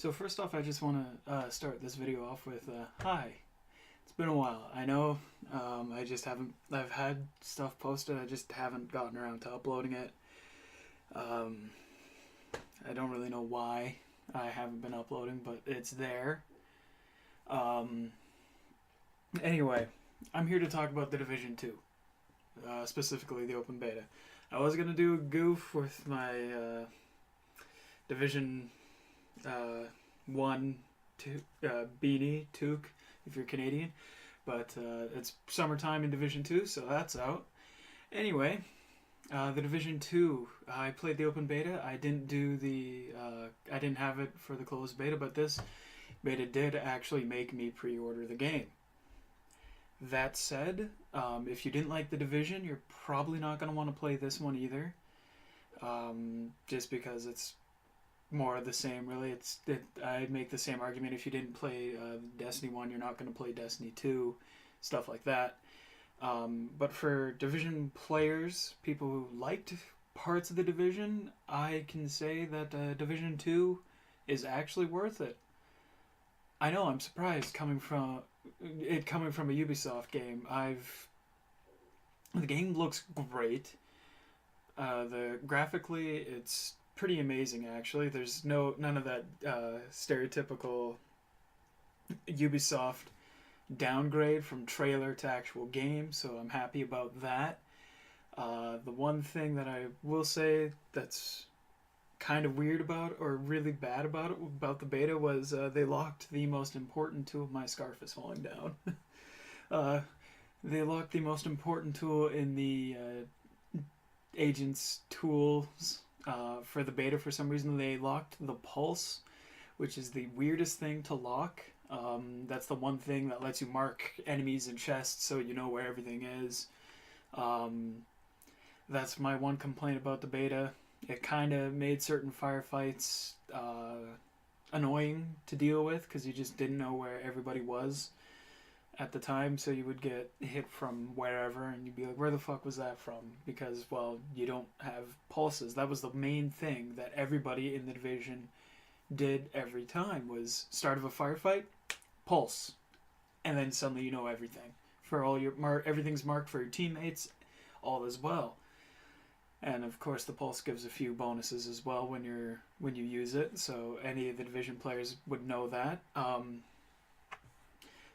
So first off, I just want to start this video off with hi. It's been a while. I know. I just haven't. I've had stuff posted. I just haven't gotten around to uploading it. Um, I don't really know why I haven't been uploading, but it's there. Um, anyway, I'm here to talk about the Division 2, specifically the open beta. I was gonna do a goof with my Division 1 beanie toque if you're Canadian, but it's summertime in Division 2, so that's out. Anyway, the Division 2, I played the open beta. I didn't do I didn't have it for the closed beta, but this beta did actually make me pre-order the game. That said, if you didn't like the Division, you're probably not going to want to play this one either, just because it's more of the same, really. I'd make the same argument. If you didn't play Destiny 1, you're not going to play Destiny 2, stuff like that. But for Division players, people who liked parts of the Division, I can say that Division 2 is actually worth it. I know, I'm surprised coming from a Ubisoft game. The game looks great. The graphically, it's pretty amazing actually. There's none of that stereotypical Ubisoft downgrade from trailer to actual game, so I'm happy about that. The one thing that I will say that's kind of weird about, or really bad about the beta, was they locked the most important tool. My scarf is falling down. They locked the most important tool in the agent's tools for the beta. For some reason, they locked the pulse, which is the weirdest thing to lock. That's the one thing that lets you mark enemies and chests so you know where everything is. That's my one complaint about the beta. It kind of made certain firefights annoying to deal with because you just didn't know where everybody was at the time, so you would get hit from wherever and you'd be like, where the fuck was that from? Because, well, you don't have pulses. That was the main thing that everybody in the Division did every time, was start of a firefight, pulse, and then suddenly you know everything. For all your everything's marked for your teammates, all as well. And of course, the pulse gives a few bonuses as well when you use it. So any of the Division players would know that.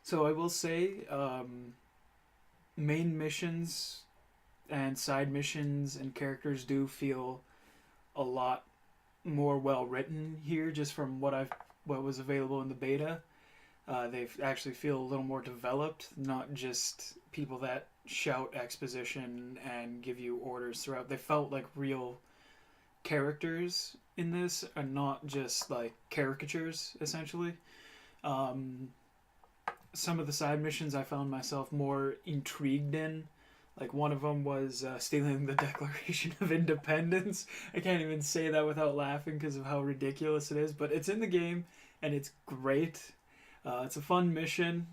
So I will say, main missions and side missions and characters do feel a lot more well written here, just from what was available in the beta. They actually feel a little more developed, not just people that shout exposition and give you orders throughout. They felt like real characters in this, and not just like caricatures, essentially. Some of the side missions I found myself more intrigued in. Like, one of them was stealing the Declaration of Independence. I can't even say that without laughing because of how ridiculous it is, but it's in the game and it's great. It's a fun mission.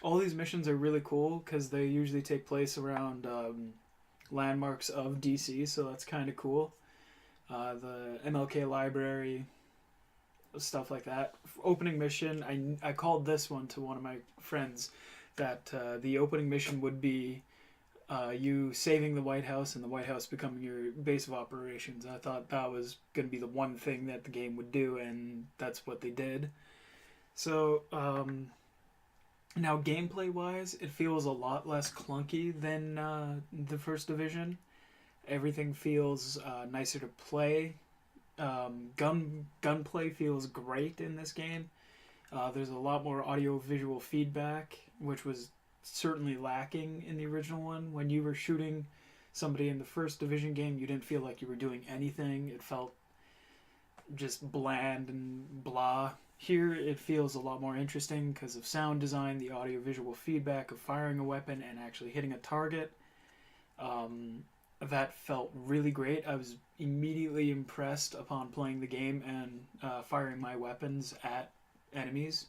All these missions are really cool because they usually take place around landmarks of DC, so that's kind of cool. The MLK library, stuff like that. Opening mission, I called this one to one of my friends that the opening mission would be you saving the White House and the White House becoming your base of operations. I thought that was going to be the one thing that the game would do, and that's what they did. So, now gameplay wise, it feels a lot less clunky than the first Division. Everything feels nicer to play. Gunplay feels great in this game. There's a lot more audio-visual feedback, which was certainly lacking in the original one. When you were shooting somebody in the first Division game, you didn't feel like you were doing anything. It felt just bland and blah. Here, it feels a lot more interesting because of sound design, the audio-visual feedback of firing a weapon and actually hitting a target. That felt really great. I was immediately impressed upon playing the game and firing my weapons at enemies.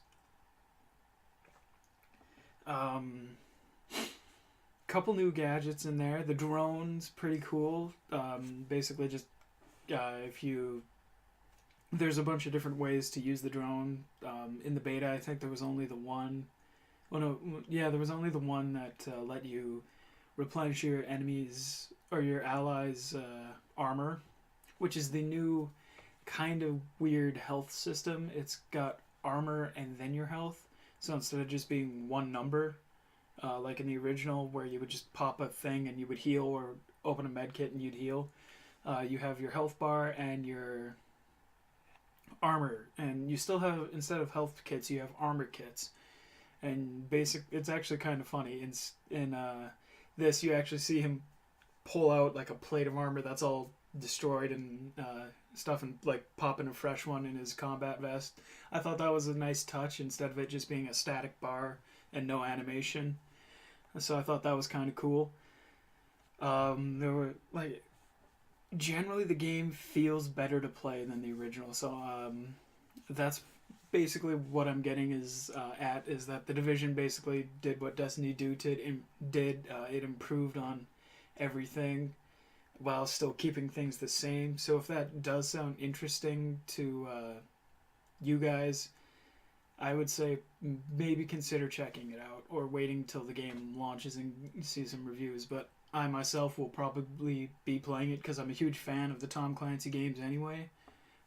Couple new gadgets in there. The drone's pretty cool. Basically just if you there's a bunch of different ways to use the drone. In the beta, I think there was only the one. Oh no, yeah, there was only the one that let you replenish your enemies or your allies' armor, which is the new kind of weird health system. It's got armor and then your health. So instead of just being one number, like in the original, where you would just pop a thing and you would heal, or open a med kit and you'd heal, you have your health bar and your armor, and you still have, instead of health kits, you have armor kits. And it's actually kind of funny. In this, you actually see him pull out like a plate of armor that's all destroyed and stuff, and like popping a fresh one in his combat vest. I thought that was a nice touch instead of it just being a static bar and no animation. So I thought that was kind of cool. There were like, generally the game feels better to play than the original. So that's basically what I'm getting is that the Division basically did what Destiny 2 did. It improved on everything while still keeping things the same. So if that does sound interesting to you guys, I would say maybe consider checking it out or waiting till the game launches and see some reviews. But I myself will probably be playing it because I'm a huge fan of the Tom Clancy games anyway.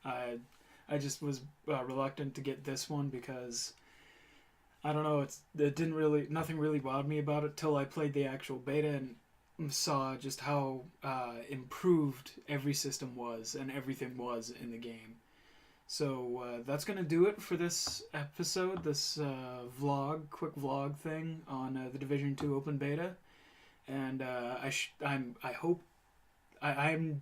I just was reluctant to get this one because I don't know. Nothing really wowed me about it till I played the actual beta and saw just how improved every system was and everything was in the game. So that's gonna do it for this episode, this quick vlog thing on the Division 2 open beta. And I'm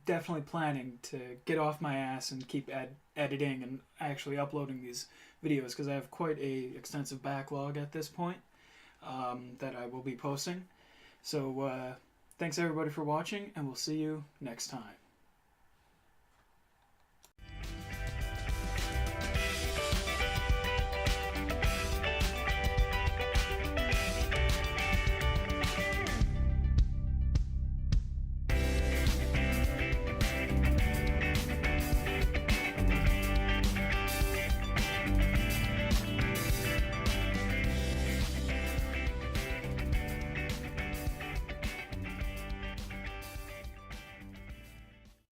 definitely planning to get off my ass and keep editing and actually uploading these videos, because I have quite a extensive backlog at this point that I will be posting. So thanks everybody for watching, and we'll see you next time.